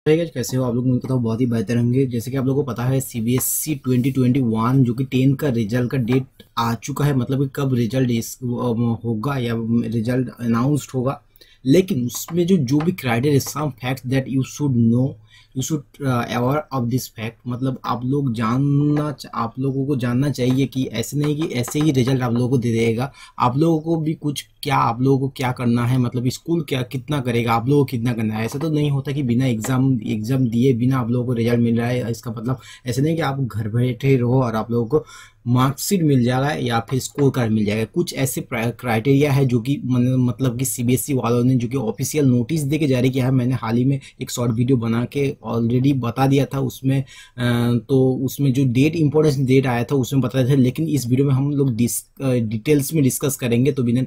तो गाइस कैसे हो आप लोग। मुझे पता है बहुत ही बेहतर होंगे। जैसे कि आप लोगों को पता है सीबीएसई 2021 जो कि 10 का रिजल्ट का डेट आ चुका है, मतलब कि कब रिजल्ट होगा या रिजल्ट अनाउंस्ड होगा। लेकिन उसमें जो भी criteria, some facts that you should know, you should aware of this fact, मतलब आप लोगों को जानना चाहिए कि ऐसे नहीं कि ऐसे ही रिजल्ट आप लोगों को दे देगा। आप लोगों को भी कुछ आप लोगों को क्या करना है, मतलब स्कूल क्या कितना करेगा, आप लोगों को कितना करना है। ऐसा तो नहीं होता कि बिना एग्जाम दिए बिना आप लोगों को रिजल्ट मिल रहा है। इसका मतलब ऐसा नहीं कि आप घर बैठे रहो और आप लोगों को मार्कशीट मिल जाएगा या फिर स्कोर कार्ड मिल जाएगा। कुछ ऐसे क्राइटेरिया है जो कि मतलब कि सीबीएसई वालों ने जो कि ऑफिशियल नोटिस दे के जारी किया है। मैंने हाल ही में एक शॉर्ट वीडियो बना के ऑलरेडी बता दिया था उसमें। तो उसमें जो इम्पोर्टेंस डेट आया था उसमें बताया था, लेकिन इस वीडियो में हम लोग डिटेल्स में डिस्कस करेंगे। तो बिना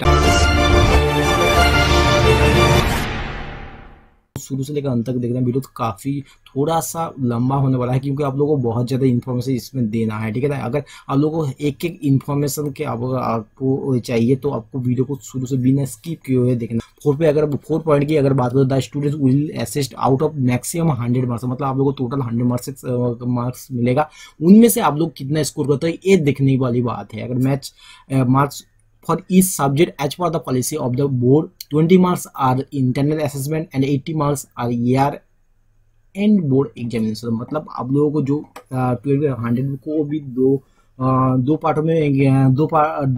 शुरू से लेकर अंत तक देखना वीडियो, तो काफी थोड़ा सा लंबा होने वाला है क्योंकि आप लोगों को बहुत ज्यादा इन्फॉर्मेशन इसमें देना है। ठीक है ना, अगर आप लोगों को एक एक इन्फॉर्मेशन के आपको चाहिए तो आपको वीडियो को शुरू से बिना स्किप किए हुए देखना। 4 पॉइंट की अगर बात करें, the student will assist out of maximum 100 marks, मतलब आप लोगों को टोटल 100 मार्क्स मिलेगा। उनमें से आप लोग कितना स्कोर करते हो ये देखने वाली बात है। अगर marks for each subject as per the policy of the board, 20 marks are internal assessment and 80 marks are year end board examination। मतलब आप लोगों को जो 100 को भी दो पार्टों में दो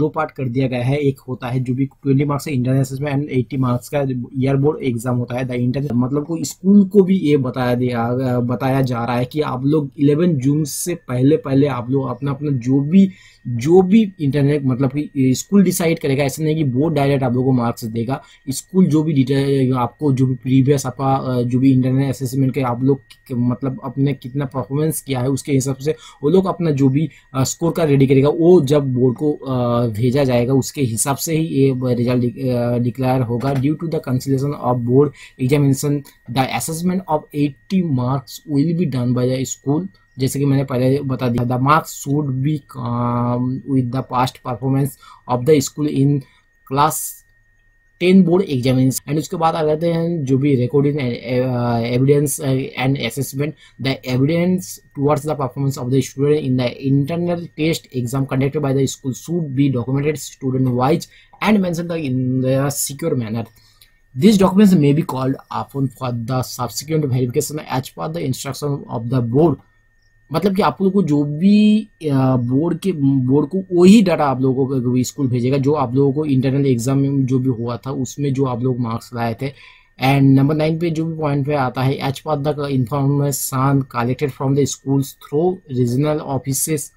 पार्ट कर दिया गया है। एक होता है जो भी 20 मार्क्स है इंटरनल असेसमेंट एंड 80 मार्क्स का ईयर बोर्ड एग्जाम होता है। द इंटरनल मतलब को स्कूल को भी ये बताया जा रहा है कि आप लोग 11 जून से पहले आप लोग अपना जो भी इंटरनेट मतलब कि स्कूल डिसाइड करेगा। ऐसा नहीं कि बोर्ड डायरेक्ट आप लोगों को मार्क्स देगा। स्कूल जो भी आपको जो भी प्रीवियस आपका जो भी इंटरनल असेसमेंट के आप लोग मतलब अपने कितना परफॉर्मेंस किया है उसके हिसाब से वो लोग अपना जो भी स्कोर कार्ड रेडी करेगा। वो जब बोर्ड को भेजा जाएगा उसके हिसाब से ही ये रिजल्ट डिक्लेयर होगा। Due to the consideration of board examination the assessment of 80 marks will be done by the school. जैसे कि मैंने पहले बता दिया, the marks should be with the past performance of the school in class 10 board examination. And उसके बाद आ जाते हैं जो भी recording evidence and assessment. The evidence towards the performance of the student in the internal test exam conducted by the school should be documented student wise and mention in the secure manner. These documents may be called upon for the subsequent verification as per the instruction of the board। मतलब कि आप लोगों को जो भी board को वही data आप लोगों को स्कूल भेजेगा जो आप लोगों को इंटरनल एग्जाम में जो भी हुआ था उसमें जो आप लोग मार्क्स लाए थे। एंड नंबर 9 पे जो भी पॉइंट पे आता है, as per the information collected from the schools through regional offices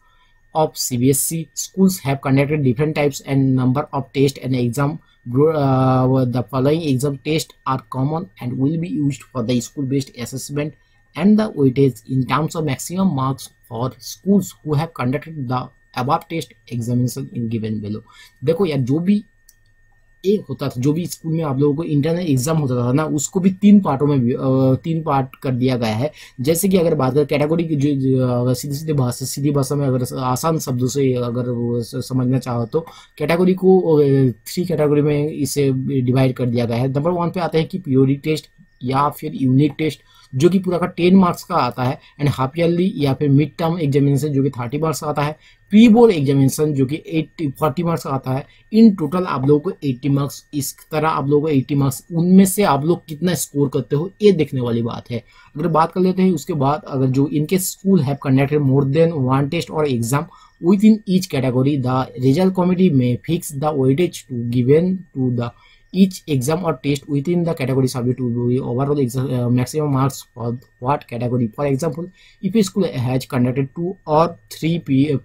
of CBSE, schools have conducted different types and number of tests and exam. The following exam tests are common and will be used for the school-based assessment and the weightage in terms of maximum marks for schools who have conducted the above test examination in given below। देखो यार, जो भी एक होता था, जो भी school में आप लोगों को इंटरनल एग्जाम होता था ना, उसको भी 3 पार्टों में 3 पार्ट कर दिया गया है। जैसे कि अगर बात करें कैटेगरी की, जो सीधी भाषा में अगर आसान शब्दों से अगर समझना चाहो तो कैटेगरी को 3 कैटेगरी में इसे डिवाइड कर दिया गया है। नंबर 1 पे आता है कि पीरियोडिक टेस्ट या फिर यूनिट टेस्ट जो कि पूरा का 10 मार्क्स का आता है। एंड हाफ ईयरली या फिर मिड टर्म एग्जामिनेशन जो कि 30 मार्क्स का आता है। प्री बोर्ड एग्जामिनेशन जो कि 40 मार्क्स का आता है। इन टोटल आप लोगों को 80 मार्क्स। इस तरह आप लोगों को 80 मार्क्स, उनमें से आप लोग कितना स्कोर करते हो ये देखने वाली बात है। अगर बात कर लेते हैं उसके बाद, अगर जो इनके school have conducted more than 1 test और exam with in each category, the result committee में fix the weightage to given to the each exam or test within the category subject to be overall maximum marks for what category। For example, if a school has conducted 2 or 3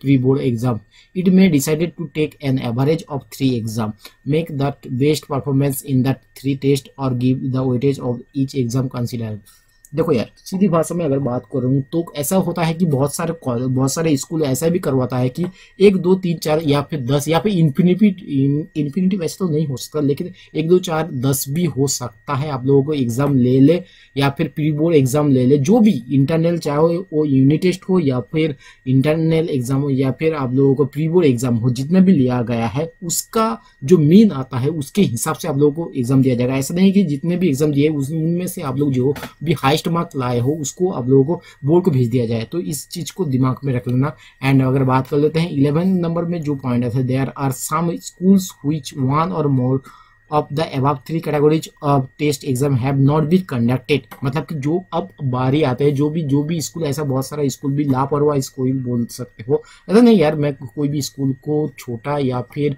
pre-board exam, it may decided to take an average of 3 exam, make that best performance in that 3 test or give the weightage of each exam considered। देखो यार, सीधी भाषा में अगर बात करूँ तो ऐसा होता है कि बहुत सारे स्कूल ऐसा भी करवाता है कि 1 2 3 4 या फिर 10 या फिर इन्फिनिटी वैसे तो नहीं हो सकता, लेकिन 1 2 4 10 भी हो सकता है। आप लोगों को एग्जाम ले ले या फिर प्री बोर्ड एग्जाम ले ले, जो भी इंटरनल, चाहे वो यूनिट टेस्ट हो या फिर इंटरनल एग्जाम हो या फिर आप लोगों को प्री बोर्ड एग्जाम हो, जितना भी लिया गया है उसका जो मीन आता है उसके हिसाब से आप लोगों को एग्जाम दिया जाएगा। ऐसा नहीं कि जितने भी एग्जाम दिए उनमें से आप लोग जो भी हाईएस्ट बेस्ट मार्क लाए हो उसको आप लोगों को बोर्ड को भेज दिया जाए। तो इस चीज़ को दिमाग में रख लेना। एंड अगर बात कर लेते हैं 11 नंबर में जो पॉइंट है, there are some schools which one और more of the above three categories of test exam have not been conducted। मतलब कि जो अब बारी आते हैं, जो भी स्कूल, ऐसा बहुत सारा स्कूल भी लापरवाह इसको भी बोल सकते हो। ऐसा नहीं यार, मैं कोई भी स्कूल को छोटा या फिर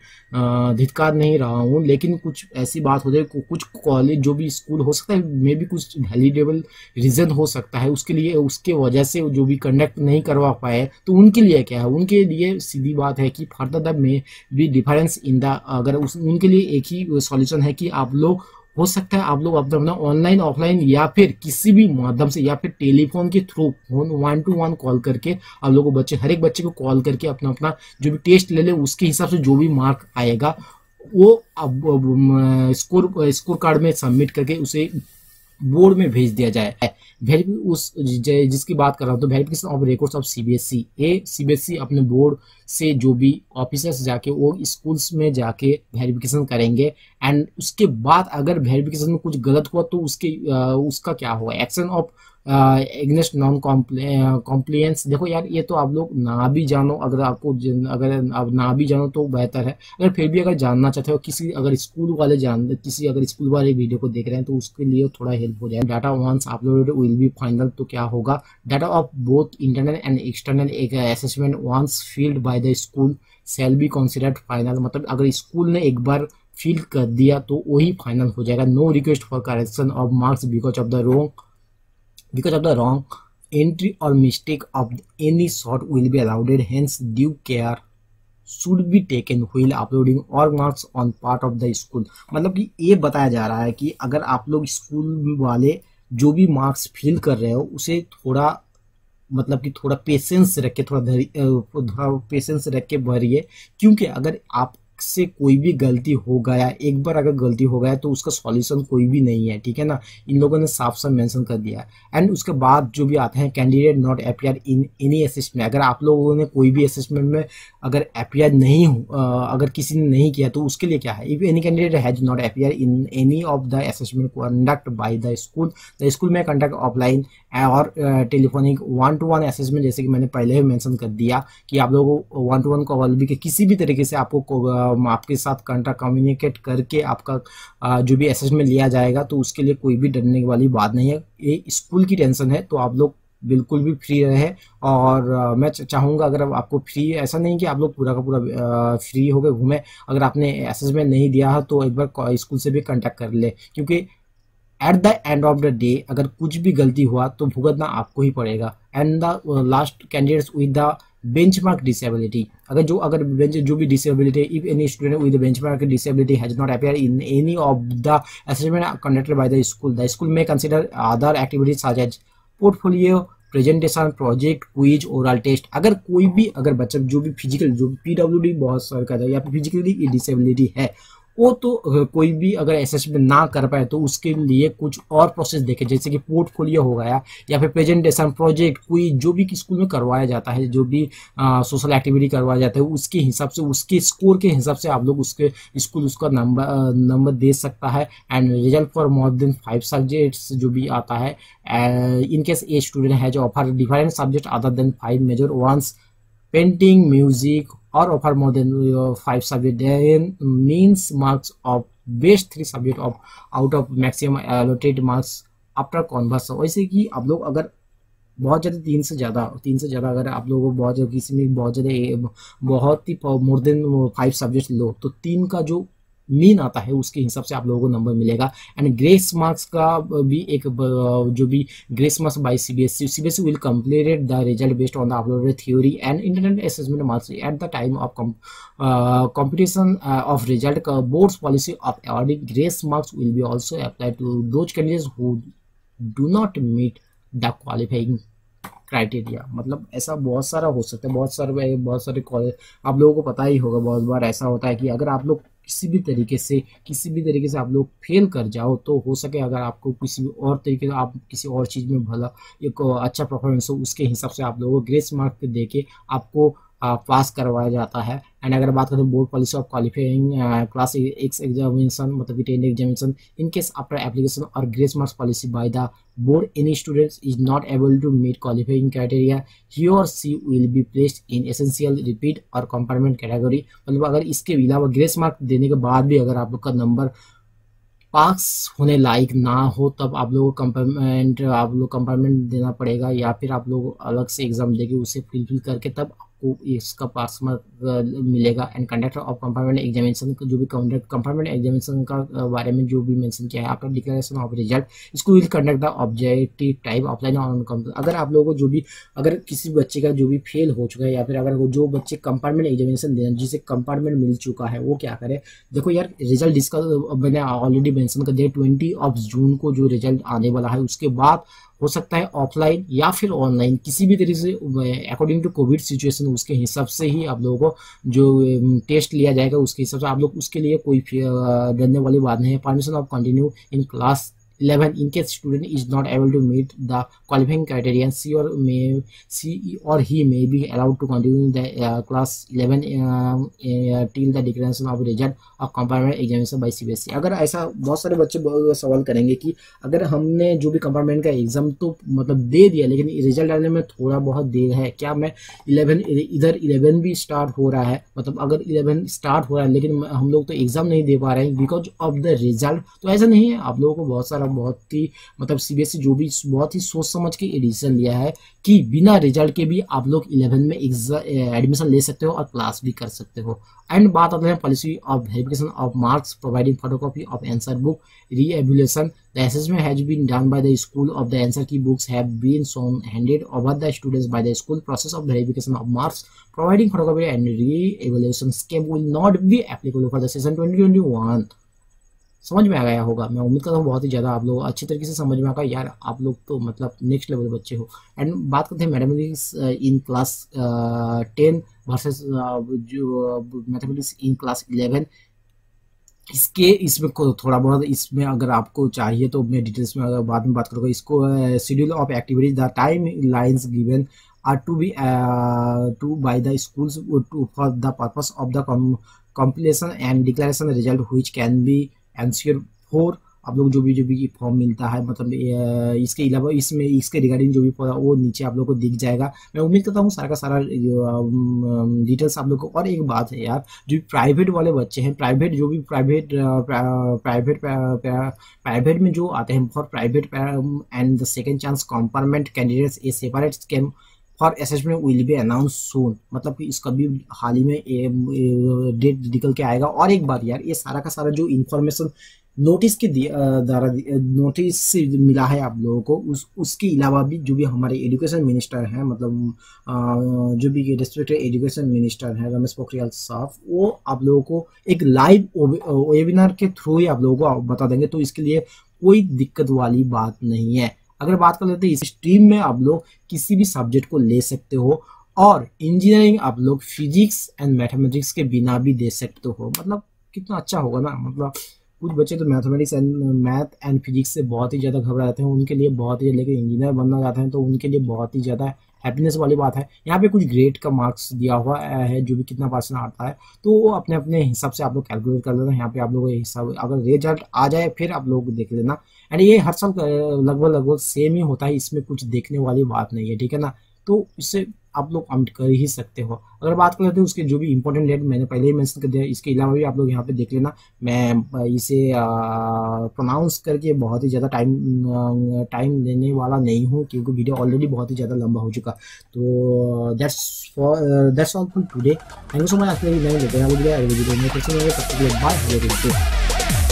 धिक्कार नहीं रहा हूँ, लेकिन कुछ ऐसी बात हो जाए, कुछ कॉलेज जो भी स्कूल हो सकता है, मे भी कुछ वैलिडेबल रीजन हो सकता है उसके लिए, उसके वजह से जो भी कंडक्ट नहीं करवा पाए, तो उनके लिए क्या है, उनके लिए सीधी बात है कि फर्दर में भी डिफरेंस इन द, अगर उनके लिए एक ही सॉल्यूशन है कि आप लोग, हो सकता है आप लोग अपना ऑनलाइन ऑफलाइन या फिर किसी भी माध्यम से या फिर टेलीफोन के थ्रू 1-to-1 कॉल करके आप लोगों को हर एक बच्चे को कॉल करके अपना अपना जो भी टेस्ट ले ले, उसके हिसाब से जो भी मार्क आएगा वो अब स्कोर कार्ड में सबमिट करके उसे बोर्ड में भेज दिया जाए। जिसकी बात कर रहा हूँ तो verification of records of CBSE अपने बोर्ड से जो भी ऑफिसर्स जाके वो स्कूल्स में जाके वेरिफिकेशन करेंगे। एंड उसके बाद अगर वेरिफिकेशन में कुछ गलत हुआ तो उसका क्या होगा, action of against non compliance. देखो यार, ये तो आप लोग ना भी जानो, अगर आप ना भी जानो तो बेहतर है। अगर फिर भी अगर जानना चाहते हो, अगर स्कूल वाले वीडियो को देख रहे हैं तो उसके लिए थोड़ा हेल्प हो जाए। Data once uploaded will be final. तो क्या होगा, data of both internal and external एक assessment once filled by the school shall be considered final. मतलब अगर स्कूल ने एक बार फील कर दिया तो वही फाइनल हो जाएगा। No request for correction of marks because of the wrong entry or mistake of any sort will be allowed, hence due care should be taken while uploading all marks on part of the school। मतलब कि ये बताया जा रहा है कि अगर आप लोग स्कूल वाले जो भी मार्क्स फिल कर रहे हो उसे थोड़ा, मतलब कि थोड़ा पेशेंस रख के, थोड़ा पेशेंस रख के भरिए, क्योंकि अगर आप से कोई भी गलती हो गया, एक बार अगर गलती हो गया तो उसका सॉल्यूशन कोई भी नहीं है, ठीक है ना। इन लोगों ने साफ साफ मेंशन कर दिया। एंड उसके बाद जो भी आते हैं, candidate not appear in any assessment. अगर आप लोगों ने कोई भी असेसमेंट में अगर अपीयर नहीं अगर किसी ने नहीं किया तो उसके लिए क्या है, if any candidate has not appear in any of the assessment conduct bye the school में कंडक्ट ऑफलाइन और टेलीफोनिक 1-to-1 असेसमेंट, जैसे कि मैंने पहले ही मेंशन कर दिया कि आप लोगों को 1-to-1 कॉल भी किसी भी तरीके से आपको आपके साथ कंटेक्ट कम्युनिकेट करके आपका जो भी असेसमेंट लिया जाएगा, तो उसके लिए कोई भी डरने वाली बात नहीं है। ये स्कूल की टेंशन है, तो आप लोग बिल्कुल भी फ्री रहे। और मैं चाहूँगा, अगर आपको फ्री, ऐसा नहीं कि आप लोग पूरा का पूरा फ्री होकर घूमे, अगर आपने असेसमेंट नहीं दिया है तो एक बार स्कूल से भी कंटेक्ट कर ले, क्योंकि at the end of the day अगर कुछ भी गलती हुआ तो भुगतना आपको ही पड़ेगा। And the last candidates with the benchmark disability, अगर जो भी disability, if any student with benchmark disability has not appear in any of the assessment conducted by the school में consider other activities such as portfolio, presentation, project, quiz, oral test. अगर कोई भी बच्चा जो भी फिजिकल, जो PWD बहुत सारे का या फिर फिजिकली डिसेबिलिटी है, वो तो कोई भी अगर असेसमेंट ना कर पाए तो उसके लिए कुछ और प्रोसेस देखे, जैसे कि पोर्टफोलियो हो गया या फिर प्रेजेंटेशन, प्रोजेक्ट, क्विज, जो भी स्कूल में करवाया जाता है, जो भी सोशल एक्टिविटी करवाया जाता है, उसके हिसाब से, उसके स्कोर के हिसाब से आप लोग उसके स्कूल उसका नंबर दे सकता है। And result for more than 5 subjects जो भी आता है, इन केस ए स्टूडेंट है जो offer different subject other than 5 major ones, painting, music or offer more than 5 subject, then means marks of best 3 subject out of maximum allotted marks after conversion। वैसे कि आप लोग अगर बहुत ज़्यादा तीन से ज़्यादा अगर आप लोगों को बहुत ज़्यादा किसी में बहुत ही मोर देन 5 सब्जेक्ट लो, तो 3 का जो मीन आता है उसके हिसाब से आप लोगों को नंबर मिलेगा। एंड ग्रेस मार्क्स का भी एक जो भी grace marks by CBSE will complete the result based on the uploaded theory and internal assessment marks at the time of competition of result. Board's policy of awarding grace marks will be also applied to those candidates who do not meet the qualifying criteria. मतलब ऐसा बहुत सारा हो सकता है, बहुत सारे college आप लोगों को पता ही होगा, बहुत बार ऐसा होता है कि अगर आप लोग किसी भी तरीके से आप लोग फेल कर जाओ, तो हो सके अगर आपको किसी भी और तरीके से आप किसी और चीज़ में भला एक अच्छा परफॉर्मेंस हो, उसके हिसाब से आप लोगों को ग्रेस मार्क दे के आपको पास करवाया जाता है। एंड अगर बात करें board policy of qualifying class X examination मतलब कि 10 examination in case after application और grace marks policy by the board, any students is not able to meet qualifying criteria, he or she will be placed in essential repeat और compartment category। मतलब अगर इसके अलावा grace mark देने के बाद भी अगर आप लोग का नंबर पास होने लायक ना हो तब आप लोगों को कंपार्टमेंट देना पड़ेगा, या फिर आप लोग अलग से एग्जाम देके उसे फिल करके तब आपको इसका पास मार्क मिलेगा। And conductor of compartment examination जो भी कंपार्टमेंट एग्जामिनेशन का बारे में जो भी मेंशन किया है आपका डिक्लेरेशन ऑफ रिजल्ट, इसको will conduct the objective type offline on. अगर आप लोगों को जो भी अगर किसी बच्चे का जो भी फेल हो चुका है या फिर अगर वो जो बच्चे कंपार्टमेंट एग्जामिनेशन देना जिसे कंपार्टमेंट मिल चुका है वो क्या करे, देखो यार रिजल्ट डिस्कस मैंने ऑलरेडी मेंशन कर दिया 20 जून को जो रिजल्ट आने वाला है, उसके बाद हो सकता है ऑफलाइन या फिर ऑनलाइन किसी भी तरीके से अकॉर्डिंग टू कोविड सिचुएशन उसके हिसाब से ही आप लोगों को जो टेस्ट लिया जाएगा उसके हिसाब से आप लोग उसके लिए कोई डरने वाली बात नहीं है। Permission of continue in class 11 in case student is not able to meet the qualifying criteria, she or he may be allowed to continue the class 11 till the declaration of result of compartment examination by CBSE। अगर ऐसा बहुत सारे बच्चे सवाल करेंगे कि अगर हमने जो भी कंपार्टमेंट का एग्जाम तो मतलब दे दिया लेकिन रिजल्ट आने में थोड़ा बहुत देर है, क्या मैं 11 भी स्टार्ट हो रहा है, मतलब अगर 11 स्टार्ट हो रहा है लेकिन हम लोग तो एग्जाम नहीं दे पा रहे हैं बिकॉज ऑफ द रिजल्ट, तो ऐसा नहीं है। आप लोगों को बहुत ही मतलब सीबीएसई जो भी बहुत ही सोच समझ के एडिशन लिया है कि बिना रिजल्ट के भी आप लोग 11 में एडमिशन ले सकते हो और क्लास भी कर सकते हो। एंड बात आते हैं policy of verification of marks providing photocopy of answer book reevaluation, the assessment has been done by the school of the answer की books have been shown handed over the students by the school, process of verification of marks providing photocopy and reevaluation scheme will not be applicable for the session 2021। समझ में आ गया होगा, मैं उम्मीद करता हूँ बहुत ही ज़्यादा आप लोग अच्छी तरीके से समझ में आएगा। यार आप लोग तो मतलब नेक्स्ट लेवल बच्चे हो। एंड बात करते हैं मैथमेटिक्स इन क्लास 10 वर्सेस जो मैथमेटिक्स इन क्लास 11, इसमें थोड़ा बहुत इसमें अगर आपको चाहिए तो मैं डिटेल्स में अगर बाद में बात करूँगा। इसको schedule of activities the time lines given are to be to by the schools for the purpose of the completion and declaration result which can be ensure for. आप लोग जो भी फॉर्म मिलता है मतलब इसके अलावा इसमें इसके रिगार्डिंग जो भी वो नीचे आप लोग को दिख जाएगा। मैं उम्मीद करता हूँ सारा का सारा डिटेल्स आप लोग को। और एक बात है यार, जो प्राइवेट वाले बच्चे हैं, प्राइवेट में जो आते हैं for private and the second chance compartment candidates A separate scheme for assessment will be announce सून, मतलब कि इसका भी हाल ही में डेट निकल के आएगा। और एक बात यार, ये सारा का सारा जो इन्फॉर्मेशन नोटिस के द्वारा नोटिस से मिला है आप लोगों को, उसके अलावा भी जो भी हमारे एजुकेशन मिनिस्टर हैं, मतलब जो भी रिस्पेक्टेड एजुकेशन मिनिस्टर हैं रमेश पोखरियाल साहब, वो आप लोगों को एक लाइव वेबिनार के थ्रू ही आप लोगों को बता देंगे, तो इसके लिए कोई दिक्कत वाली बात नहीं है। अगर बात कर लेते हैं इस स्ट्रीम में आप लोग किसी भी सब्जेक्ट को ले सकते हो और इंजीनियरिंग आप लोग फिजिक्स एंड मैथमेटिक्स के बिना भी दे सकते हो। मतलब कितना अच्छा होगा ना। मतलब कुछ बच्चे तो mathematics and math and physics से बहुत ही ज़्यादा घबरा जाते हैं, उनके लिए बहुत ही, लेकिन इंजीनियर बनना चाहते हैं तो उनके लिए बहुत ही ज़्यादा हैप्पीनेस वाली बात है। यहाँ पे कुछ ग्रेड का मार्क्स दिया हुआ है, जो भी कितना परसेंट आता है तो वो अपने अपने हिसाब से आप लोग कैलकुलेट कर लेना। यहाँ पे आप लोगों के हिसाब अगर रिजल्ट आ जाए फिर आप लोग देख लेना। एंड ये हर साल लगभग सेम ही होता है, इसमें कुछ देखने वाली बात नहीं है, ठीक है ना। तो इससे आप लोग कमेंट कर ही सकते हो। अगर बात कर लेते हैं उसके जो भी इंपॉर्टेंट डेट मैंने पहले ही मेंशन कर दिया, इसके अलावा भी आप लोग यहाँ पे देख लेना। मैं इसे प्रोनाउंस करके बहुत ही ज़्यादा टाइम लेने वाला नहीं हूँ क्योंकि वीडियो ऑलरेडी बहुत ही ज़्यादा लंबा हो चुका। तो that's all for today. Thank you so much. आपके नए लेते हैं वीडियो में, बाय।